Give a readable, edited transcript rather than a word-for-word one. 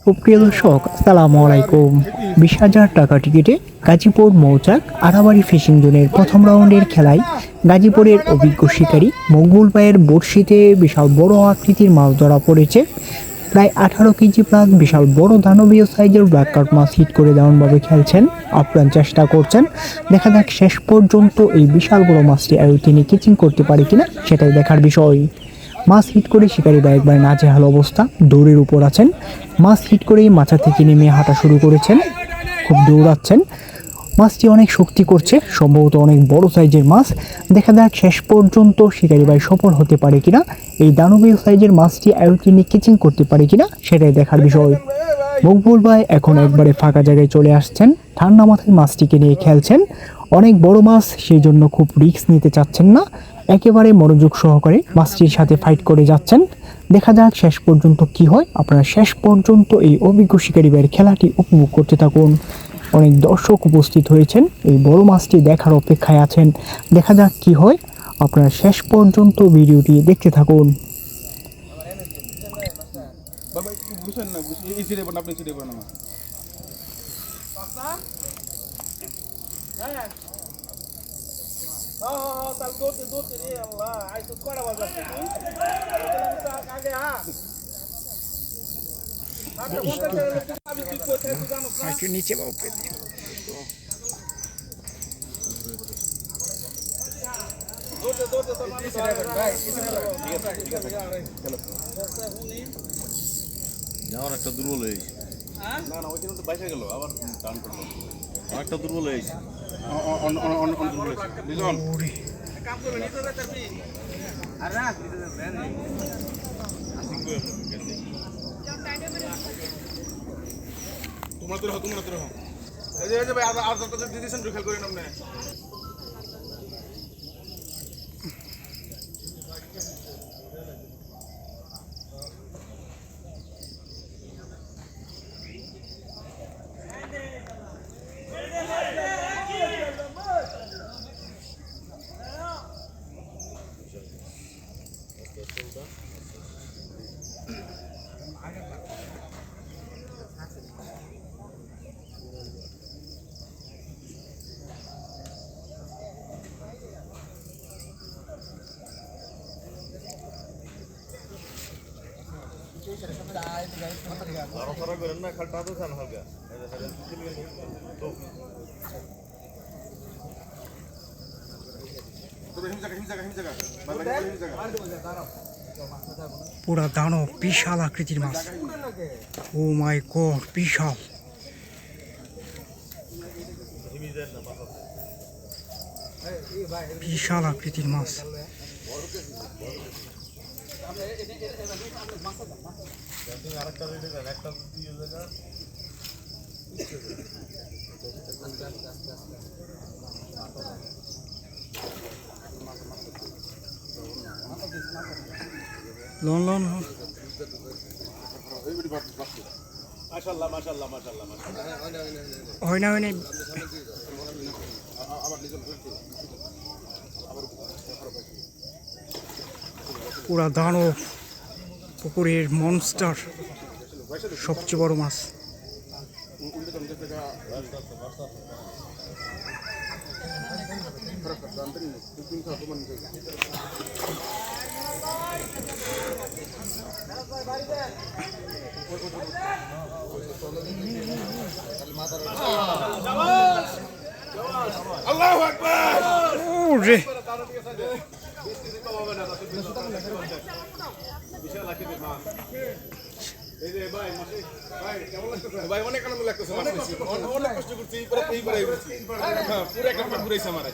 সুপ্রিয় দর্শক, আসসালামু আলাইকুম। 20,000 টাকা টিকিটে গাজীপুর মৌচাক আড়াবাড়ি ফিশিং জোনের প্রথম রাউন্ডের খেলায় গাজীপুরের অভিজ্ঞ শিকারী মকবুল ভাইয়ের বড়শিতে বিশাল বড় আকৃতির মাছ ধরা পড়েছে। প্রায় 18 কেজি প্লাস বিশাল বড় দানবীয় সাইজের ব্ল্যাক কার্প মাছ হিট করে দারুণভাবে খেলছেন, আপ্রাণ চেষ্টা করছেন। দেখা যাক শেষ পর্যন্ত এই বিশাল বড় মাছটি আর তিনি কিচিং করতে পারে কিনা, সেটাই দেখার বিষয়। মাছ হিট করে শিকারী ভাই একবার নাজেহাল অবস্থা, দৌড়ের উপর আছেন। মাছ হিট করেই মাথা থেকে নেমে হাঁটা শুরু করেছেন, খুব দৌড়াচ্ছেন। মাছটি অনেক শক্তি করছে, সম্ভবত অনেক বড় সাইজের মাছ। দেখা যাক শেষ পর্যন্ত শিকারী ভাই সফল হতে পারে কিনা, এই দানবীয় সাইজের মাছটি আয়ুটিনে কিচিং করতে পারে কিনা, সেটাই দেখার বিষয়। মকবুল ভাই এখন একবারে ফাঁকা জায়গায় চলে আসছেন, ঠান্ডা মাথায় মাছটিকে নিয়ে খেলছেন। অনেক বড় মাছ, সেই জন্য খুব রিস্ক নিতে চাচ্ছেন না, একেবারে মনোযোগ সহকারে মাছটির সাথে ফাইট করে যাচ্ছেন। দেখা যাক শেষ পর্যন্ত কি হয়। আপনারা শেষ পর্যন্ত এই অভিজ্ঞ শিকারী ভাইয়ের খেলাটি উপভোগ করতে থাকুন। অনেক দর্শক উপস্থিত হয়েছেন, এই বড় মাছটি দেখার অপেক্ষায় আছেন। দেখা যাক কি হয়, আপনারা শেষ পর্যন্ত ভিডিওটি দেখতে থাকুন। নিচে একটা দুর্বল হয়ে গেছে। না না ওইখানে তো বাইসে গেল, আবার টান করলো, একটা দুর্বল হয়ে গেছে। তোমরা তো রহ, তোমরা তো রহ। এই যে ভাই আর দিদিছেন খেয়াল করে নাম নেই। পুরা দানব, বিশাল আকৃতির মাছ। ও মাই গড, বিশাল বিশাল আকৃতির মাছ। লন লন মাশাআল্লাহ মাশাআল্লাহ মাশাআল্লাহ মাশাআল্লাহ। হয় না পুরা দানব, পুকুরের মনস্টার, সবচেয়ে বড় মাছ। আল্লাহু আকবার। ওরে ভাই অনেক আনন্দ লাগতেছে, অনেক কষ্ট করছি, পুরো একটা ঘুরাইছে আমার।